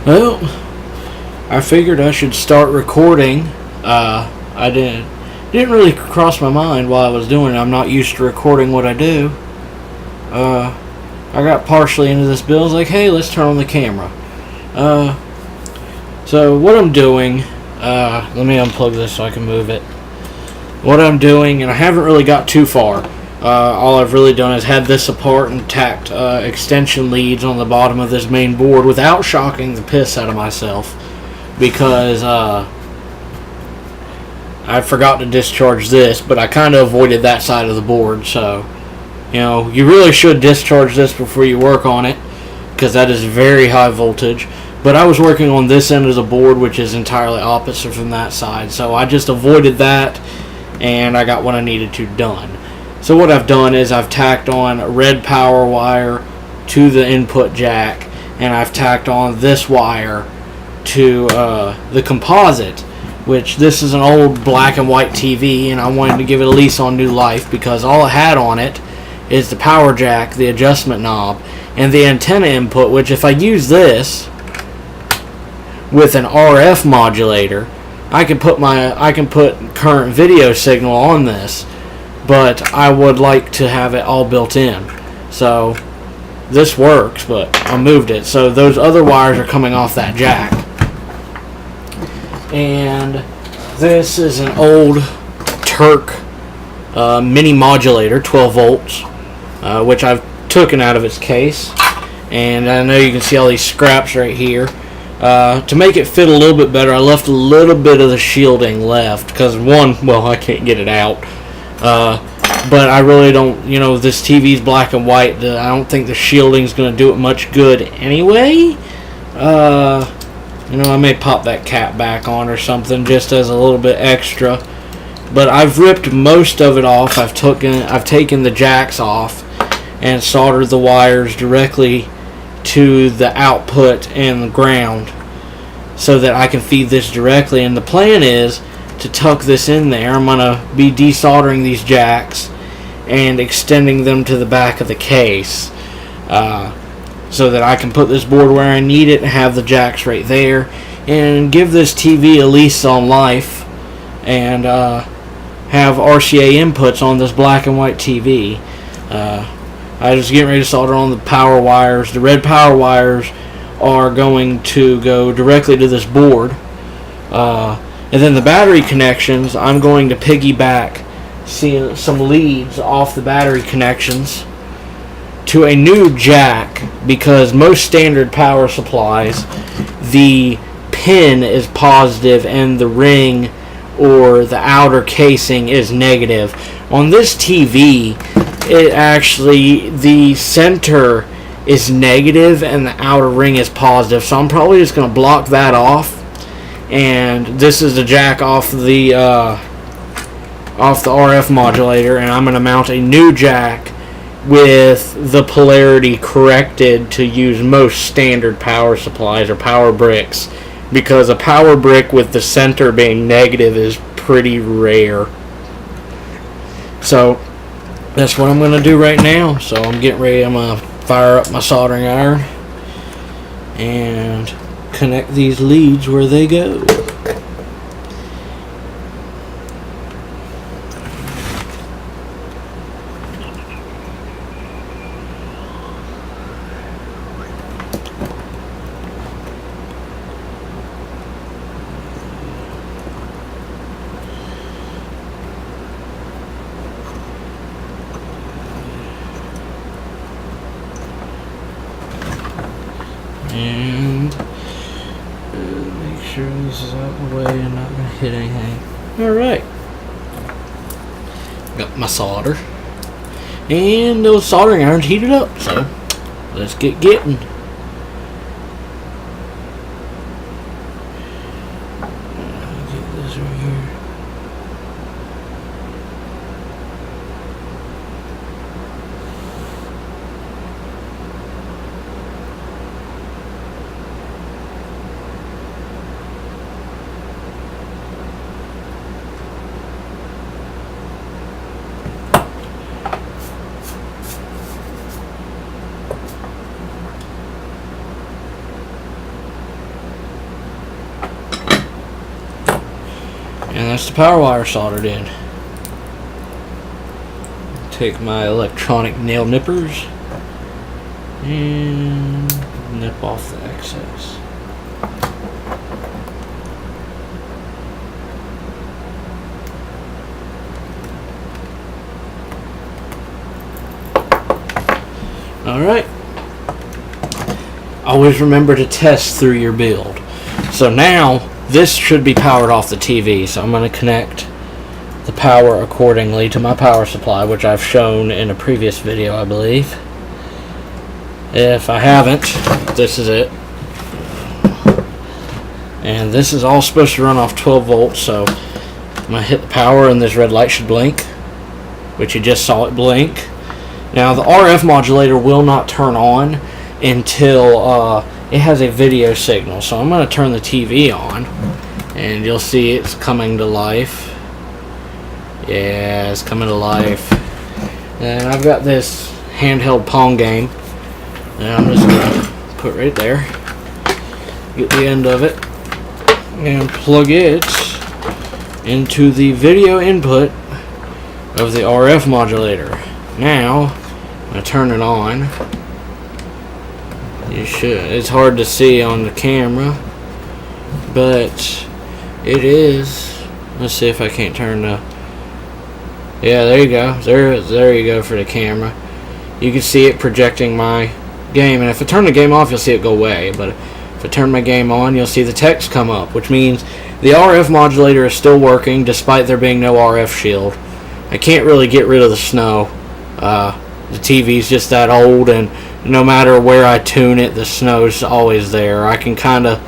Well, I figured I should start recording. I didn't really cross my mind while I was doing it. I'm not used to recording what I do. I got partially into this bill. I was like, hey, let's turn on the camera. So what I'm doing, let me unplug this so I can move it. What I'm doing, and I haven't really got too far. All I've really done is had this apart and tacked extension leads on the bottom of this main board without shocking the piss out of myself, because I forgot to discharge this, but I kind of avoided that side of the board. So, you really should discharge this before you work on it, because that is very high voltage. But I was working on this end of the board, which is entirely opposite from that side, so I just avoided that, and I got what I needed to done. So what I've done is I've tacked on a red power wire to the input jack, and I've tacked on this wire to the composite, which this is an old black and white TV, and I wanted to give it a lease on new life because all it had on it is the power jack, the adjustment knob, and the antenna input, which if I use this with an RF modulator, I can put current video signal on this, but I would like to have it all built in. So this works, but I moved it. So those other wires are coming off that jack. And this is an old Turk mini modulator, 12 volts, which I've taken out of its case. And I know you can see all these scraps right here. To make it fit a little bit better, I left a little bit of the shielding left, because I can't get it out. But I really don't, this TV's black and white. I don't think the shielding's going to do it much good anyway. I may pop that cap back on or something just as a little bit extra. But I've ripped most of it off. I've taken the jacks off and soldered the wires directly to the output and the ground so that I can feed this directly. And the plan is to tuck this in there. I'm going to be desoldering these jacks and extending them to the back of the case so that I can put this board where I need it and have the jacks right there and give this TV a lease on life and have RCA inputs on this black and white TV. I just getting ready to solder on the power wires. The red power wires are going to go directly to this board. And then the battery connections, I'm going to piggyback some leads off the battery connections to a new jack, because most standard power supplies, the pin is positive and the ring or the outer casing is negative. On this TV, the center is negative and the outer ring is positive, so I'm probably just going to block that off. And this is the jack off the RF modulator, and I'm going to mount a new jack with the polarity corrected to use most standard power supplies or power bricks, because a power brick with the center being negative is pretty rare. So that's what I'm going to do right now. So I'm getting ready. I'm going to fire up my soldering iron and connect these leads where they go. And make sure this is out of the way and not going to hit anything. Alright. Got my solder. And those soldering irons heated up, so let's get getting. Get this right here. And that's the power wire soldered in. Take my electronic nail nippers and nip off the excess. Alright. Always remember to test through your build. So now, this should be powered off the TV, so I'm going to connect the power accordingly to my power supply, which I've shown in a previous video, I believe. If I haven't, this is it. And this is all supposed to run off 12 volts, so I'm going to hit the power and this red light should blink, which you just saw it blink. Now the RF modulator will not turn on until it has a video signal. So I'm going to turn the TV on and you'll see it's coming to life. Yeah, it's coming to life. And I've got this handheld Pong game and I'm just going to put right there, get the end of it and plug it into the video input of the RF modulator. Now I'm going to turn it on. You should. It's hard to see on the camera, but it is. Let's see if I can't turn the. Yeah, there you go. There you go for the camera. You can see it projecting my game, and if I turn the game off, you'll see it go away. But if I turn my game on, you'll see the text come up, which means the RF modulator is still working despite there being no RF shield. I can't really get rid of the snow. The TV's just that old, and no matter where I tune it, the snow's always there. I can kind of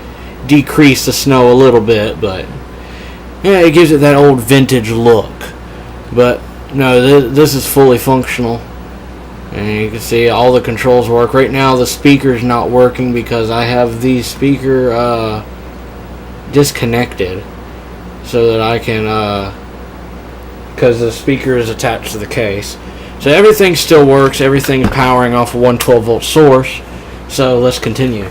decrease the snow a little bit, but yeah, it gives it that old vintage look. But no, this is fully functional, and you can see all the controls work. Right now the speaker's not working because I have the speaker disconnected so that I can because the speaker is attached to the case. So everything still works, everything is powering off a 112 volt source. So let's continue.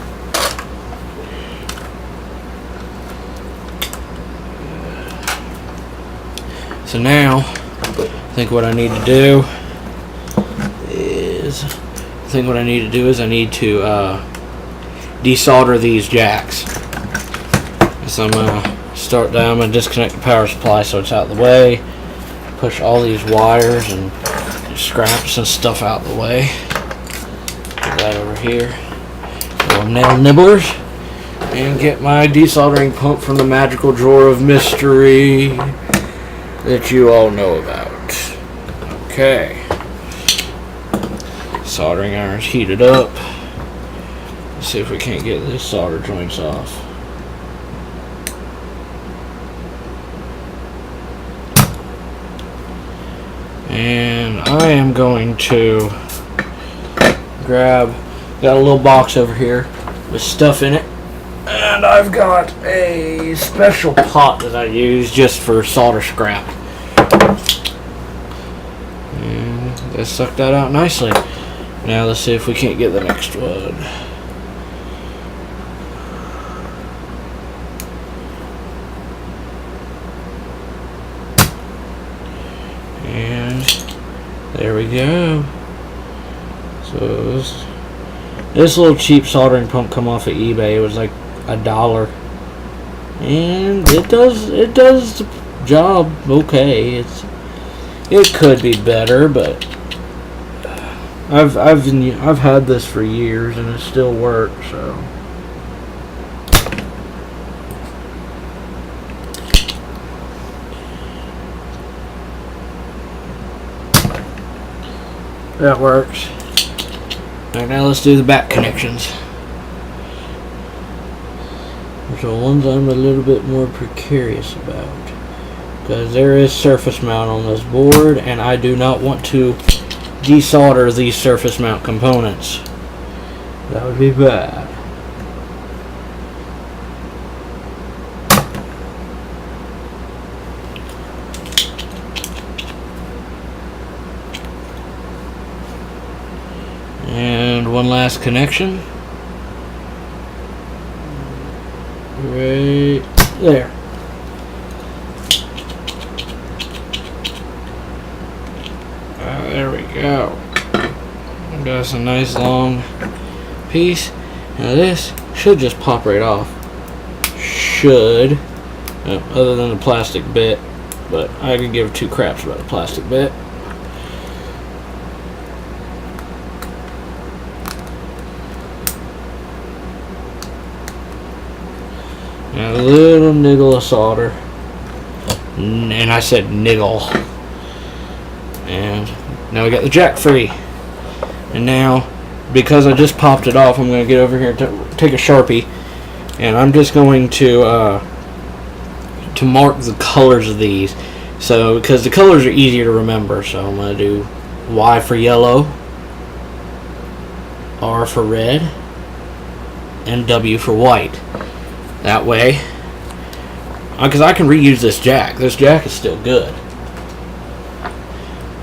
So now, I think what I need to do is I need to desolder these jacks. So I'm gonna start down. I'm gonna disconnect the power supply so it's out of the way. Push all these wires and scraps and stuff out the way. Put that over here. Little nail nibblers. And get my desoldering pump from the magical drawer of mystery that you all know about. Okay. Soldering iron's heated up. Let's see if we can't get this solder joints off. And I am going to got a little box over here with stuff in it, and I've got a special pot that I use just for solder scrap. And that sucked that out nicely. Now let's see if we can't get the next one. And there we go. So this little cheap soldering pump come off of eBay. It was like $1, and it does the job okay. It could be better, but I've had this for years and it still works. So that works. Alright, now let's do the back connections. So ones I'm a little bit more precarious about, because there is surface mount on this board and I do not want to desolder these surface mount components. That would be bad. And one last connection. Right there. go. Got us a nice long piece. Now this should just pop right off. Should. Other than the plastic bit. But I could give two craps about the plastic bit. And a little niggle of solder. And I said niggle. And now we got the jack free. And now, because I just popped it off, I'm going to get over here and take a Sharpie. And I'm just going to mark the colors of these. So, because the colors are easier to remember. So I'm going to do Y for yellow, R for red, and W for white. That way, because I can reuse this jack. This jack is still good.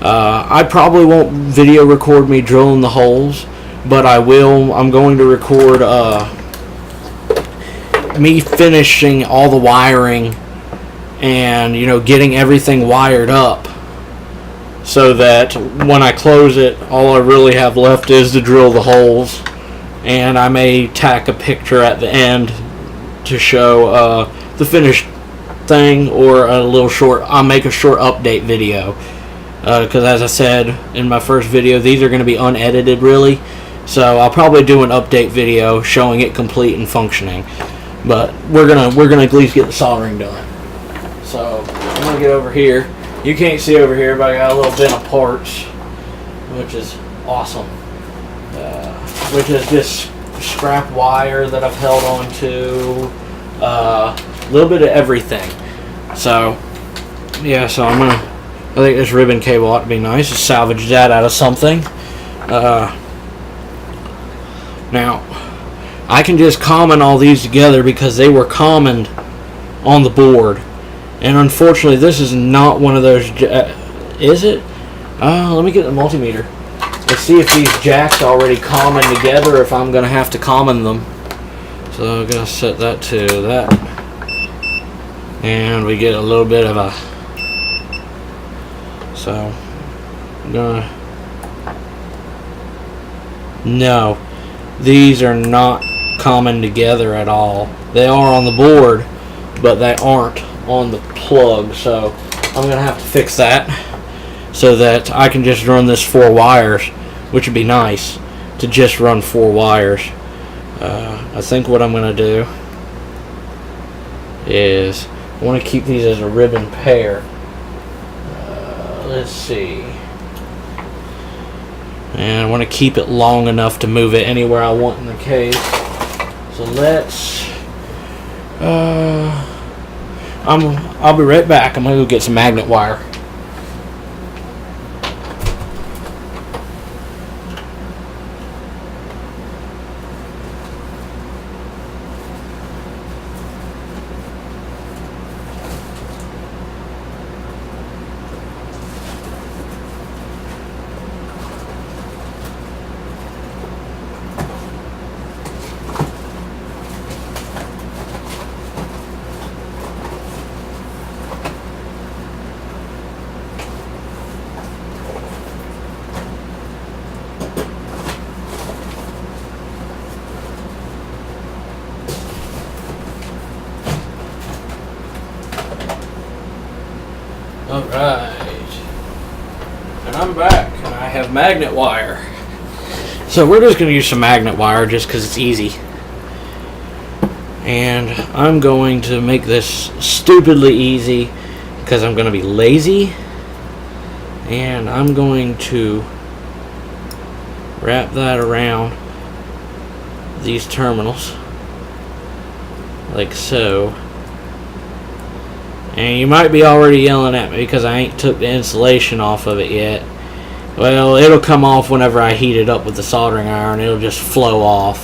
I probably won't video record me drilling the holes, but I will. I'm going to record me finishing all the wiring and, you know, getting everything wired up, so that when I close it, all I really have left is to drill the holes. And I may tack a picture at the end to show the finished thing, or a little short. I'll make a short update video, because as I said in my first video, these are going to be unedited really, so I'll probably do an update video showing it complete and functioning. But we're gonna at least get the soldering done. So I'm gonna get over here. You can't see over here, but I got a little bin of parts, which is awesome. Which is just scrap wire that I've held on to, a little bit of everything. So yeah, so I think this ribbon cable ought to be nice to salvage that out of something. Now I can just comment all these together because they were commented on the board, and unfortunately this is not one of those. Is it? Let me get the multimeter. Let's see if these jacks already common together, or if I'm going to have to common them. So I'm going to set that to that. And we get a little bit of a... So, I'm going to... No, these are not common together at all. They are on the board, but they aren't on the plug. So, I'm going to have to fix that, so that I can just run this 4 wires, which would be nice to just run 4 wires. I think what I'm going to do is I want to keep these as a ribbon pair. Let's see. And I want to keep it long enough to move it anywhere I want in the case. So let's... I'll be right back. I'm going to go get some magnet wire. Alright, and I'm back, and I have magnet wire. So we're just going to use some magnet wire just because it's easy. And I'm going to make this stupidly easy because I'm going to be lazy. And I'm going to wrap that around these terminals, like so. And you might be already yelling at me because I ain't took the insulation off of it yet. Well, it'll come off whenever I heat it up with the soldering iron. It'll just flow off.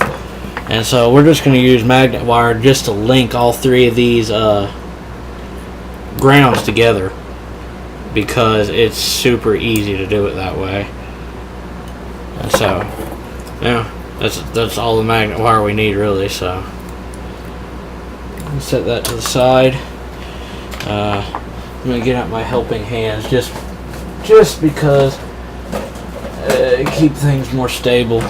And so we're just going to use magnet wire just to link all 3 of these grounds together, because it's super easy to do it that way. And so, yeah, that's all the magnet wire we need really. So set that to the side. I'm going to get out my helping hands just because keep things more stable.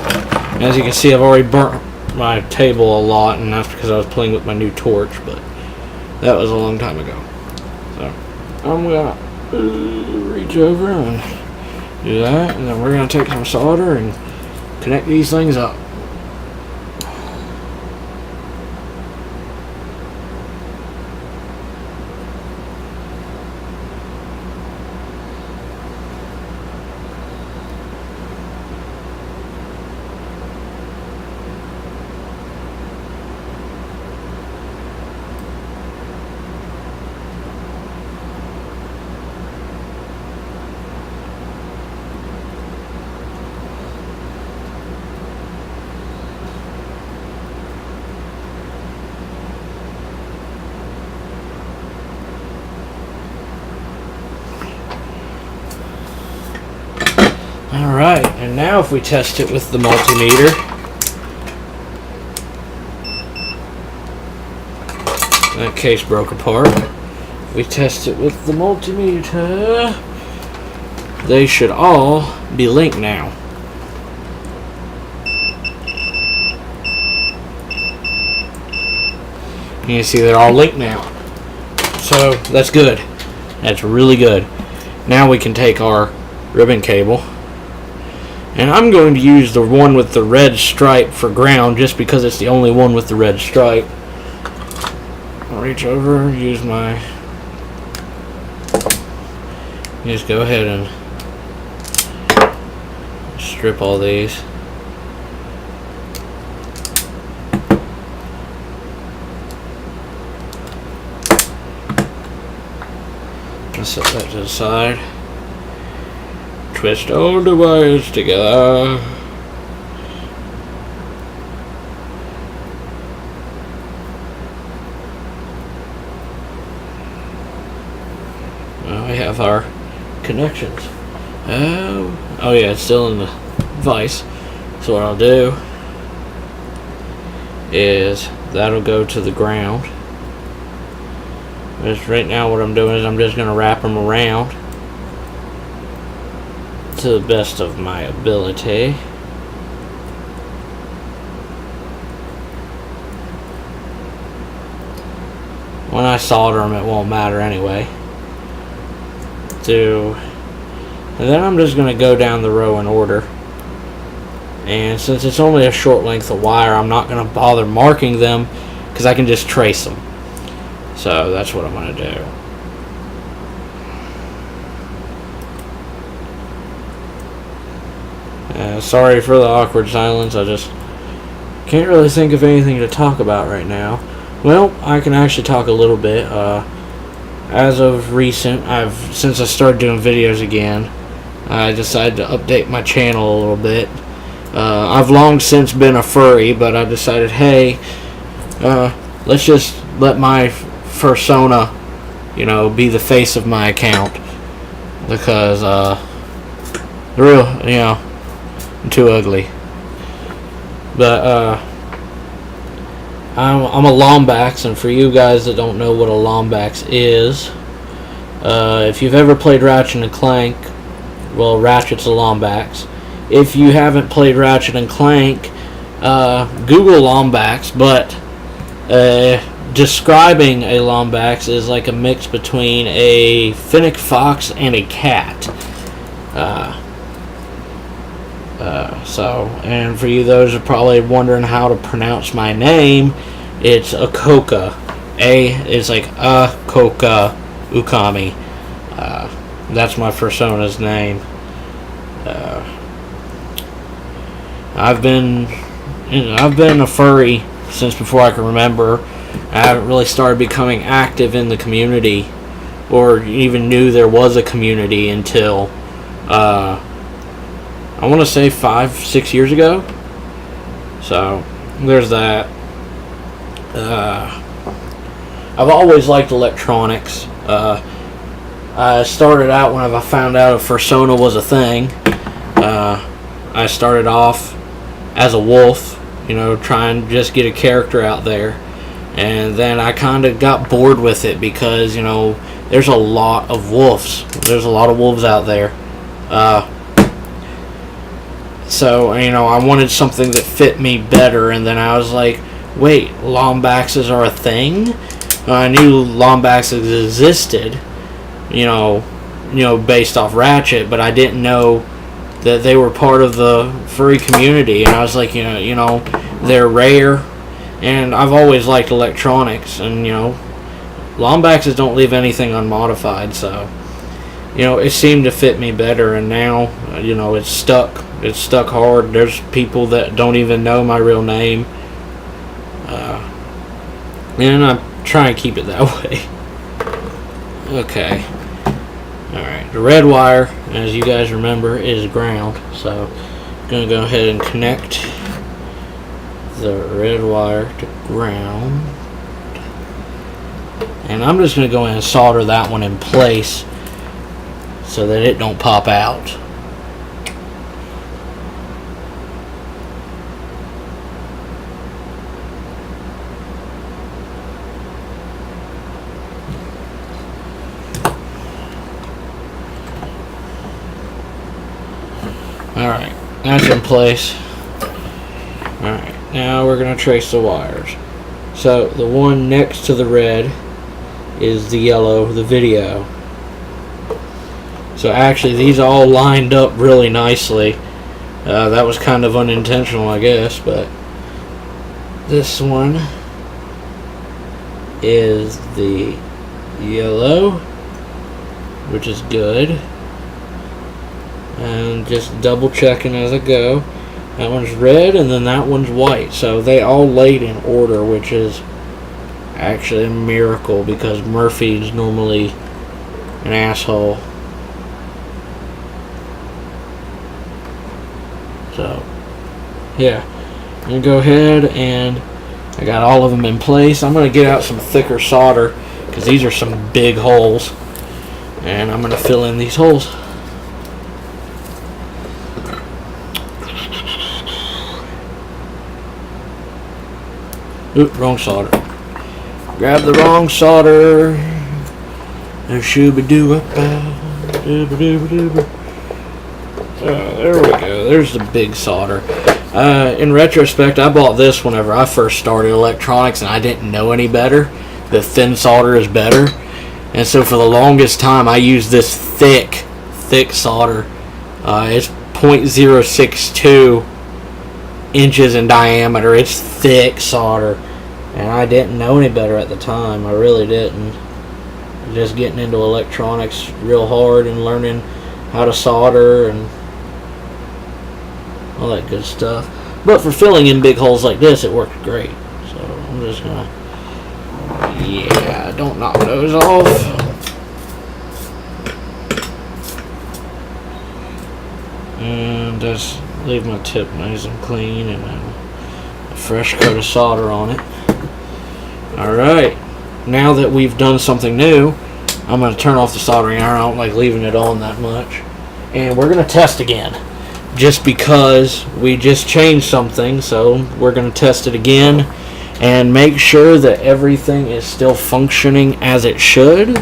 As you can see, I've already burnt my table a lot, and that's because I was playing with my new torch, but that was a long time ago. So I'm gonna reach over and do that, and then we're gonna take some solder and connect these things up. Alright, and now if we test it with the multimeter, that case broke apart. If we test it with the multimeter, they should all be linked now. You can see they're all linked now. So that's good. That's really good. Now we can take our ribbon cable, and I'm going to use the one with the red stripe for ground just because it's the only one with the red stripe. I'll reach over, use my... Just go ahead and strip all these. Let's set that to the side. Twist all the wires together. Well, we have our connections. Oh yeah, it's still in the vise. So what I'll do is that'll go to the ground. Just right now what I'm doing is I'm just going to wrap them around to the best of my ability. When I solder them, it won't matter anyway. And then I'm just going to go down the row in order. And since it's only a short length of wire, I'm not going to bother marking them because I can just trace them. So that's what I'm going to do. Sorry for the awkward silence. I just can't really think of anything to talk about right now. Well, I can actually talk a little bit. As of recent, since I started doing videos again, I decided to update my channel a little bit. I've long since been a furry, but I decided, hey, let's just let my persona, be the face of my account, because I'm too ugly. But I'm a Lombax, and for you guys that don't know what a Lombax is, if you've ever played Ratchet and Clank, well, Ratchet's a Lombax. If you haven't played Ratchet and Clank, Google Lombax, but describing a Lombax is like a mix between a fennec fox and a cat. And for you those who are probably wondering how to pronounce my name, it's Akoka. A is like Akoka Ukami. That's my persona's name. I've been a furry since before I can remember. I haven't really started becoming active in the community, or even knew there was a community until I want to say 5-6 years ago. So there's that. I've always liked electronics. I started out when I found out a persona was a thing. I started off as a wolf, trying to just get a character out there. And then I kind of got bored with it because, there's a lot of wolves. There's a lot of wolves out there. so, you know, I wanted something that fit me better, and then I was like, wait, Lombaxes are a thing? I knew Lombaxes existed, you know, based off Ratchet, but I didn't know that they were part of the furry community, and I was like, you know, they're rare, and I've always liked electronics, and, you know, Lombaxes don't leave anything unmodified, so, you know, it seemed to fit me better, and now, you know, it's stuck hard. There's people that don't even know my real name, and I'm trying to keep it that way. Okay. Alright, the red wire, as you guys remember, is ground, so I'm going to go ahead and connect the red wire to ground, and I'm just going to go in and solder that one in place so that it don't pop out. Alright, that's in place. Alright, now we're going to trace the wires. So, the one next to the red is the yellow, the video. So actually, these all lined up really nicely. That was kind of unintentional, I guess, but this one is the yellow, which is good. And just double checking as I go. That one's red, and then that one's white. So they all laid in order, which is actually a miracle because Murphy's normally an asshole. So, yeah. I'm going to go ahead and I got all of them in place. I'm going to get out some thicker solder because these are some big holes. And I'm going to fill in these holes. Oop, wrong solder. Grab the wrong solder. There we go. There's the big solder. In retrospect, I bought this whenever I first started electronics, and I didn't know any better. The thin solder is better, and so for the longest time, I used this thick solder. It's 0.062 inches in diameter. It's thick solder, and I didn't know any better at the time. I really didn't. Just getting into electronics real hard and learning how to solder and all that good stuff. But for filling in big holes like this, it worked great. So I'm just gonna, yeah, don't knock those off. And just leave my tip nice and clean, and then a fresh coat of solder on it. Alright, now that we've done something new, I'm going to turn off the soldering iron. I don't like leaving it on that much. And we're going to test again. Just because we just changed something, so we're going to test it again and make sure that everything is still functioning as it should,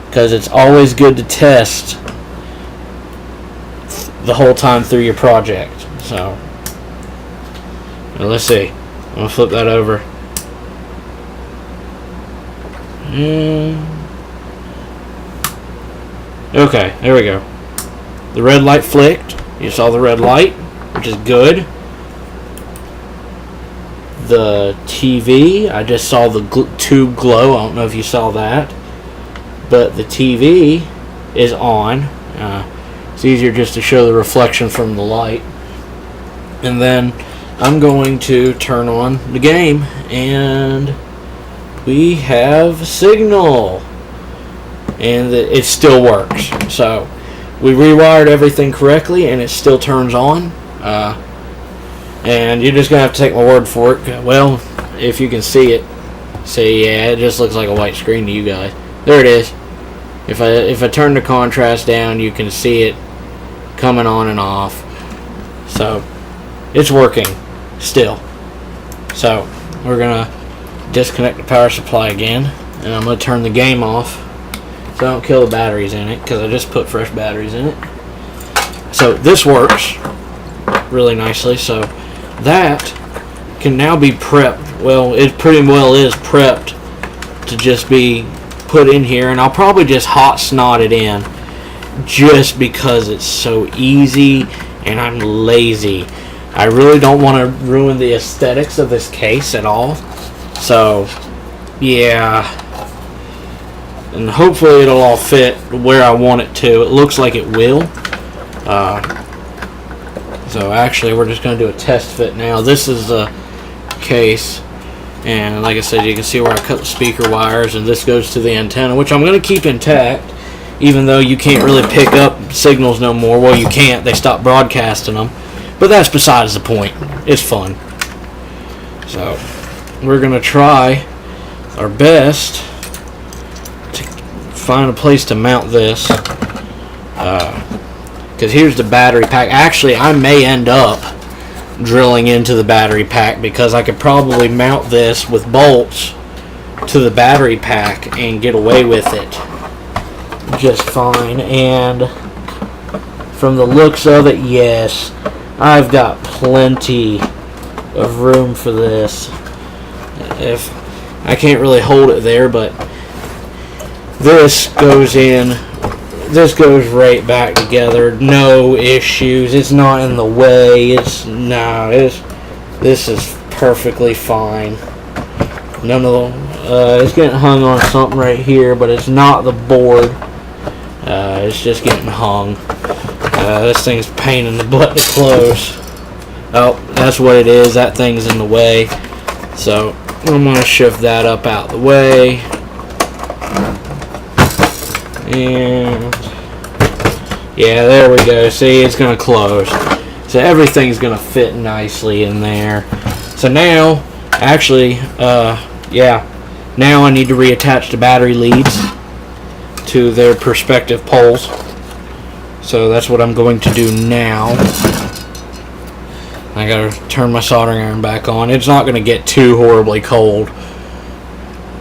because it's always good to test the whole time through your project. So, now let's see. I'm going to flip that over. Okay, there we go. The red light flicked. You saw the red light, which is good. The TV, I just saw the tube glow. I don't know if you saw that. But the TV is on. It's easier just to show the reflection from the light. And then I'm going to turn on the game, and we have signal. And it still works. So we rewired everything correctly, and it still turns on. And you're just gonna have to take my word for it. Well, if you can see it, yeah, it just looks like a white screen to you guys. There it is. If I turn the contrast down, you can see it coming on and off. So it's working still. So we're gonna disconnect the power supply again, and I'm gonna turn the game off so I don't kill the batteries in it, because I just put fresh batteries in it. So this works. really nicely. So that can now be prepped. Well, it pretty well is prepped to just be put in here, and I'll probably just hot snot it in just because it's so easy and I'm lazy. I really don't want to ruin the aesthetics of this case at all. So yeah, and hopefully it'll all fit where I want it to. It looks like it will. So actually we're just going to do a test fit now. This is the case, and like I said, you can see where I cut the speaker wires, and this goes to the antenna, which I'm going to keep intact, even though you can't really pick up signals no more. Well, you can't. They stopped broadcasting them, but that's besides the point. It's fun. So we're going to try our best to find a place to mount this, because here's the battery pack. Actually, I may end up drilling into the battery pack, because I could probably mount this with bolts to the battery pack and get away with it just fine. And from the looks of it, yes, I've got plenty of room for this. If I can't really hold it there, but this goes in. This goes right back together. No issues. It's not in the way. This is perfectly fine. None of the. It's getting hung on something right here, but it's not the board. It's just getting hung. This thing's a pain in the butt to close. Oh, that's what it is. That thing's in the way. So I'm going to shift that up out the way. And yeah, there we go. See, it's going to close. So everything's going to fit nicely in there. So now, actually, yeah, now I need to reattach the battery leads to their respective poles. So that's what I'm going to do now. I got to turn my soldering iron back on. It's not going to get too horribly cold.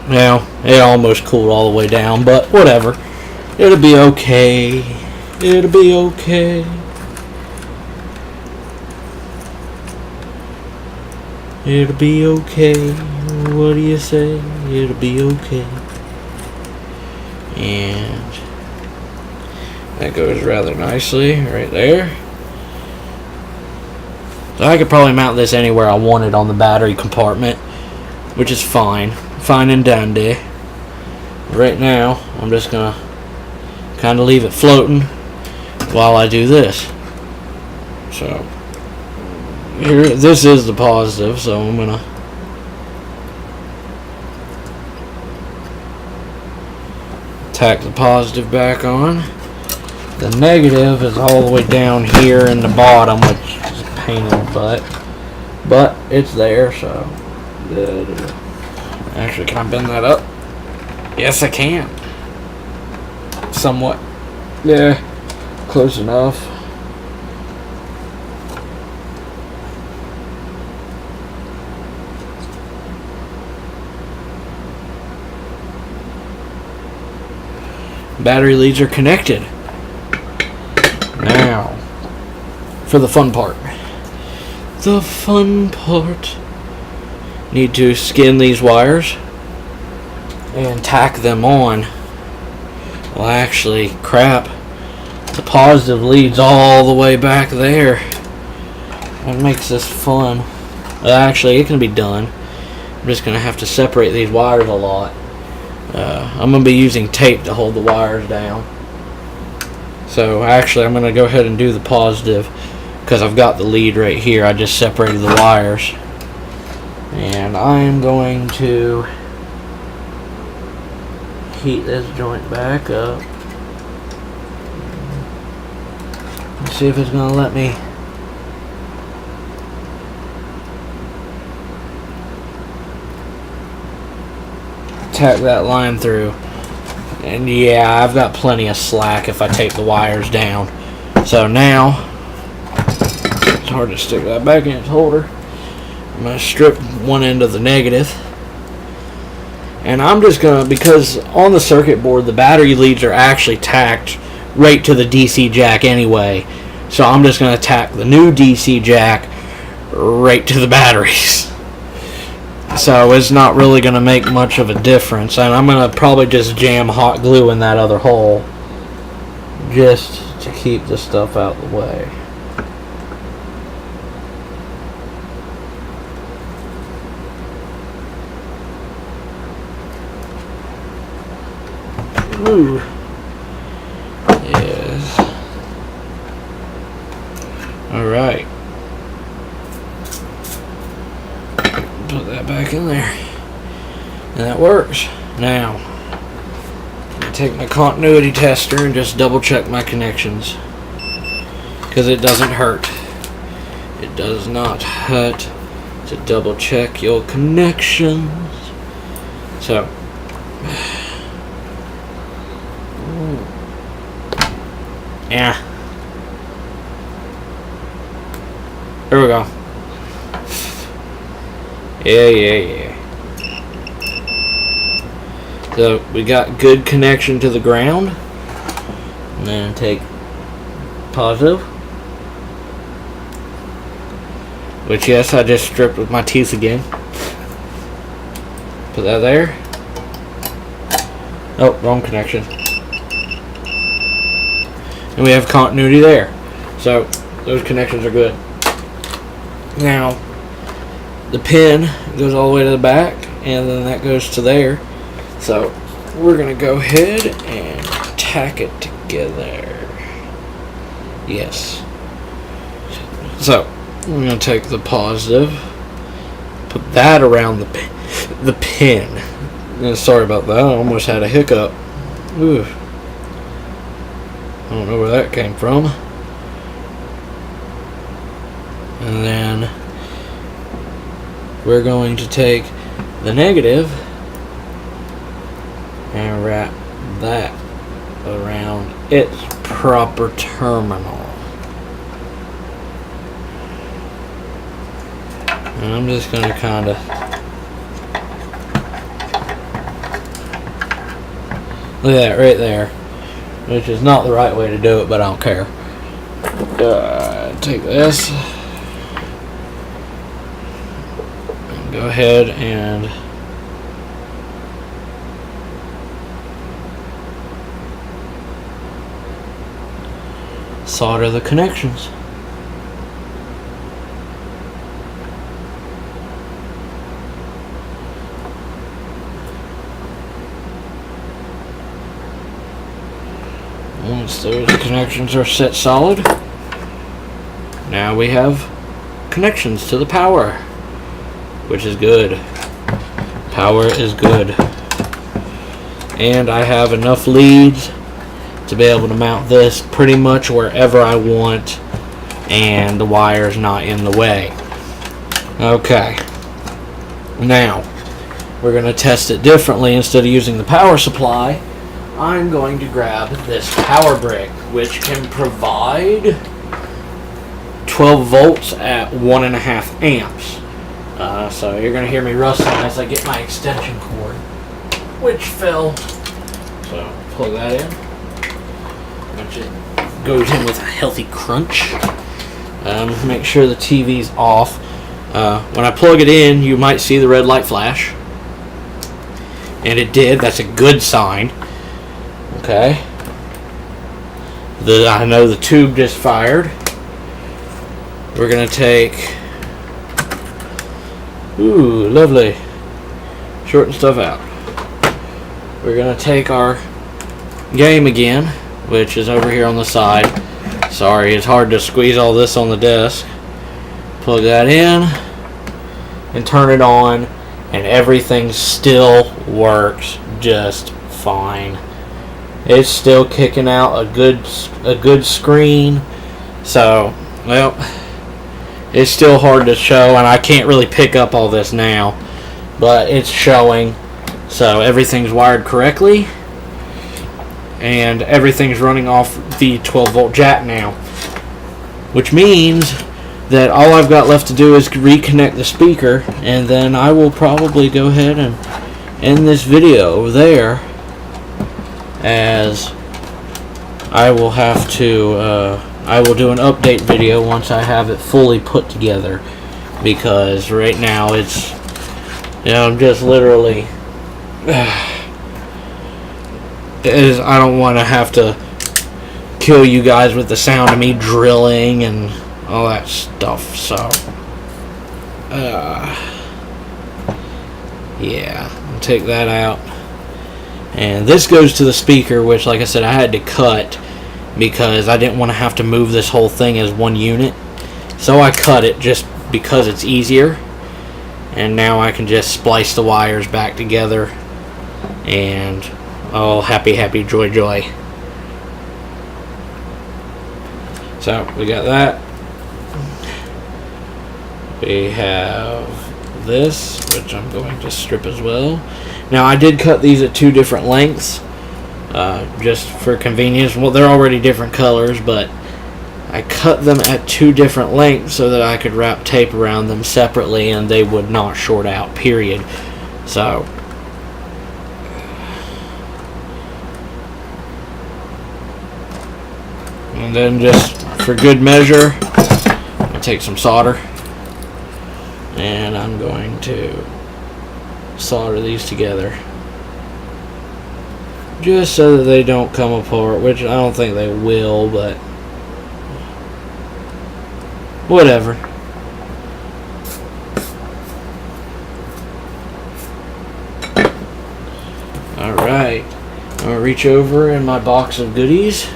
Well, it almost cooled all the way down, but whatever. It'll be okay. It'll be okay. It'll be okay. What do you say? It'll be okay. And that goes rather nicely right there. So I could probably mount this anywhere I wanted on the battery compartment, which is fine. Fine and dandy. Right now, I'm just going to kind of leave it floating while I do this. So here, this is the positive, so I'm gonna tack the positive back on. The negative is all the way down here in the bottom, which is a pain in the butt, but it's there. So actually, can I bend that up? Yes, I can. Somewhat. Yeah, close enough. Battery leads are connected. Now, for the fun part. The fun part. Need to skin these wires and tack them on. Well, actually, crap. The positive leads all the way back there. That makes this fun. Actually, it can be done. I'm just going to have to separate these wires a lot. I'm going to be using tape to hold the wires down. So, actually, I'm going to go ahead and do the positive because I've got the lead right here. I just separated the wires. And I'm going to heat this joint back up. Let's see if it's going to let me. Tack that line through. And yeah, I've got plenty of slack if I tape the wires down. So now, it's hard to stick that back in its holder. I'm going to strip one end of the negative. And I'm just going to, because on the circuit board, the battery leads are actually tacked right to the DC jack anyway. So I'm just going to tack the new DC jack right to the batteries. So it's not really going to make much of a difference. And I'm going to probably just jam hot glue in that other hole just to keep the stuff out of the way. Ooh. Yes. Alright. Put that back in there. And that works. Now, I take my continuity tester and just double check my connections. Because it doesn't hurt. It does not hurt to double check your connections. So, yeah. There we go. Yeah. So we got good connection to the ground. And then take positive. Which, yes, I just stripped with my teeth again. Put that there. Oh, wrong connection. And we have continuity there. So those connections are good. Now the pin goes all the way to the back, and then that goes to there. So we're gonna go ahead and tack it together. Yes. So I'm gonna take the positive, put that around the pin. And sorry about that. I almost had a hiccup. Ooh. I don't know where that came from. And then we're going to take the negative and wrap that around its proper terminal. And I'm just going to kind of look at that right there. Which is not the right way to do it, but I don't care. Take this. And go ahead and solder the connections. Once those connections are set solid, now we have connections to the power, which is good. Power is good. And I have enough leads to be able to mount this pretty much wherever I want, and the wire's not in the way. Okay. Now, we're going to test it differently. Instead of using the power supply, I'm going to grab this power brick, which can provide 12 volts at 1.5 amps. So you're going to hear me rustling as I get my extension cord, which fell. So plug that in. Which it goes in with a healthy crunch. Make sure the TV's off. When I plug it in, you might see the red light flash. And it did. That's a good sign. Okay. I know the tube just fired. We're going to take... Ooh, lovely. Shorten stuff out. We're going to take our game again, which is over here on the side. Sorry, it's hard to squeeze all this on the desk. Plug that in and turn it on, and everything still works just fine. It's still kicking out a good screen. So, well, it's still hard to show, and I can't really pick up all this now, but it's showing. So everything's wired correctly, and everything's running off the 12 volt jack now, which means that all I've got left to do is reconnect the speaker, and then I will probably go ahead and end this video there, as I will have to I will do an update video once I have it fully put together, because right now it's, I'm just literally I don't want to have to kill you guys with the sound of me drilling and all that stuff. So yeah, I'll take that out. And this goes to the speaker, which, like I said, I had to cut because I didn't want to have to move this whole thing as one unit. So I cut it just because it's easier. And now I can just splice the wires back together. And all happy, happy, joy, joy. So we got that. We have this, which I'm going to strip as well. Now I did cut these at 2 different lengths, just for convenience. Well, they're already different colors, but I cut them at 2 different lengths so that I could wrap tape around them separately and they would not short out, period. So and then, just for good measure, I take some solder and I'm going to solder these together just so that they don't come apart, which I don't think they will, but whatever. Alright, I'm going to reach over in my box of goodies,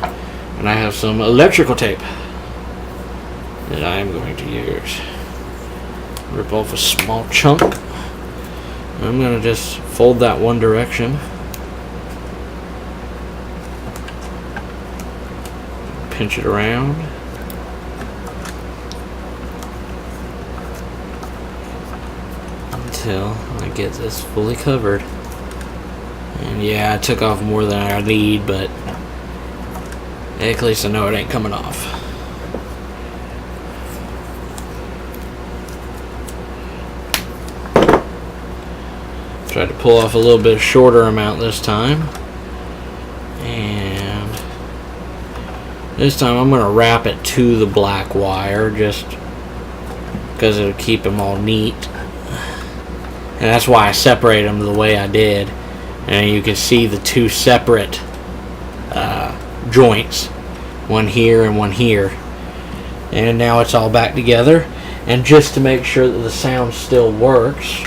and I have some electrical tape that I am going to use. Rip off a small chunk. I'm going to just fold that one direction. Pinch it around. Until I get this fully covered. And yeah, I took off more than I need, but at least I know it ain't coming off. Tried to pull off a little bit shorter amount this time. And this time I'm going to wrap it to the black wire just because it'll keep them all neat. And that's why I separated them the way I did. And you can see the 2 separate joints, one here and one here. And now it's all back together. And just to make sure that the sound still works,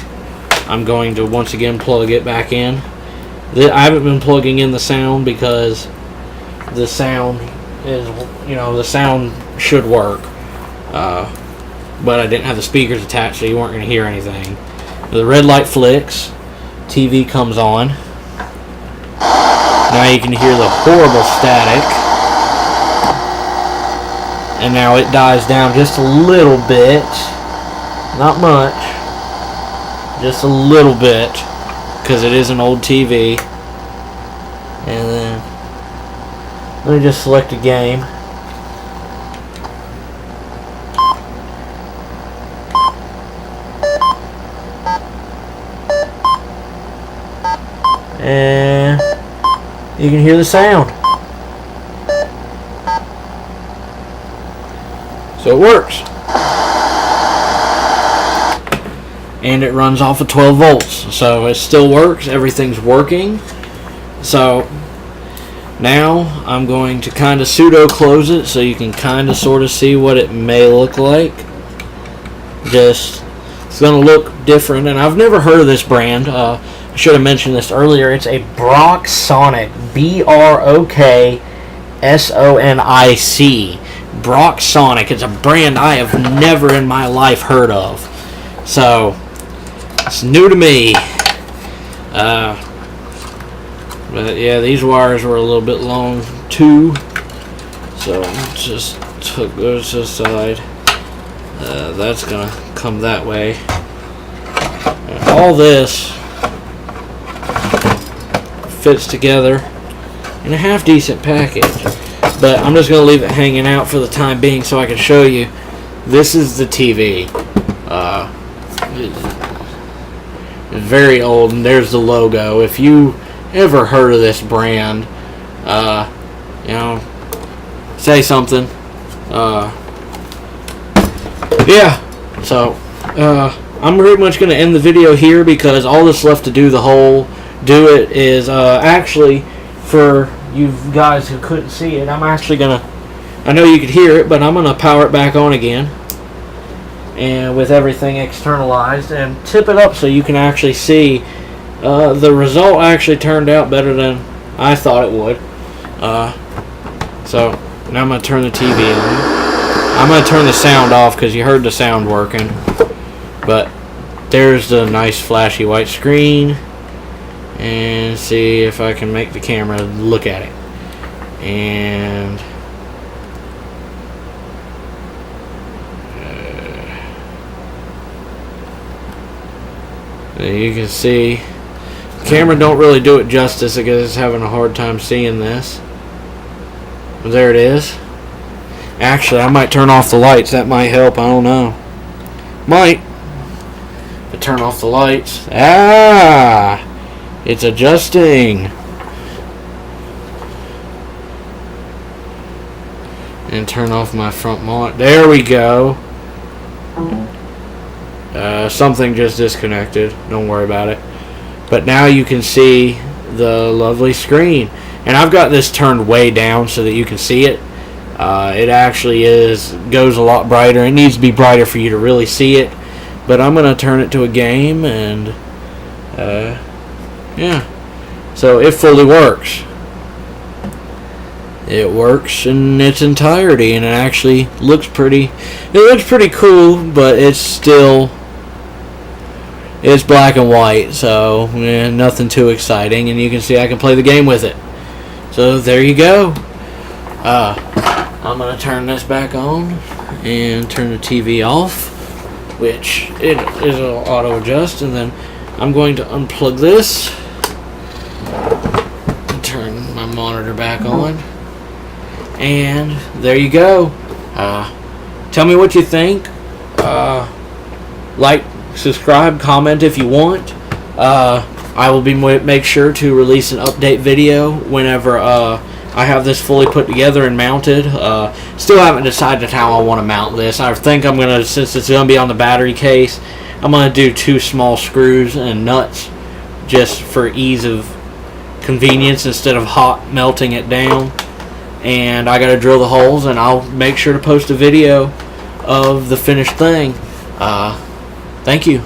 I'm going to once again plug it back in. I haven't been plugging in the sound because the sound is, the sound should work. But I didn't have the speakers attached, so you weren't going to hear anything. The red light flicks. TV comes on. Now you can hear the horrible static. And now it dies down just a little bit. Not much. Just a little bit. Because it is an old TV. And then let me just select a game. And you can hear the sound. So it works. And it runs off of 12 volts. So it still works. Everything's working. So now I'm going to kind of pseudo close it so you can kind of sort of see what it may look like. It's going to look different. And I've never heard of this brand. I should have mentioned this earlier. It's a Brocksonic. BROKSONIC. Brocksonic. It's a brand I have never in my life heard of. So it's new to me. But yeah, these wires were a little bit long too. So just took those to the side. That's gonna come that way. And all this fits together in a half decent package, but I'm just going to leave it hanging out for the time being so I can show you. This is the TV. It's very old, and there's the logo. If you ever heard of this brand, say something. Yeah, so I'm pretty much going to end the video here because all that's left to do it is actually, for you guys who couldn't see it, I'm actually going to, I know you could hear it, but I'm going to power it back on again, and with everything externalized, and tip it up so you can actually see the result actually turned out better than I thought it would. So now I'm going to turn the TV on. I'm going to turn the sound off because you heard the sound working. But there's the nice flashy white screen. And see if I can make the camera look at it. And you can see the camera don't really do it justice because it's having a hard time seeing this. There it is. Actually, I might turn off the lights. That might help. I don't know. Might. But turn off the lights. Ah! It's adjusting. And turn off my front monitor. There we go. Something just disconnected. Don't worry about it. But now you can see the lovely screen. And I've got this turned way down so that you can see it. It actually goes a lot brighter. It needs to be brighter for you to really see it. But I'm going to turn it to a game, and yeah. So it fully works. It works in its entirety, and it actually looks pretty. It looks pretty cool, but it's black and white, so nothing too exciting. And you can see I can play the game with it. So there you go. I'm going to turn this back on and turn the TV off, which it is auto adjust, and then I'm going to unplug this and turn my monitor back on, and there you go. Tell me what you think. Like, subscribe, comment if you want. I will make sure to release an update video whenever I have this fully put together and mounted. Still haven't decided how I want to mount this. I think I'm going to, since it's going to be on the battery case, I'm going to do 2 small screws and nuts just for ease of convenience instead of hot melting it down. And I got to drill the holes, and I'll make sure to post a video of the finished thing. Thank you.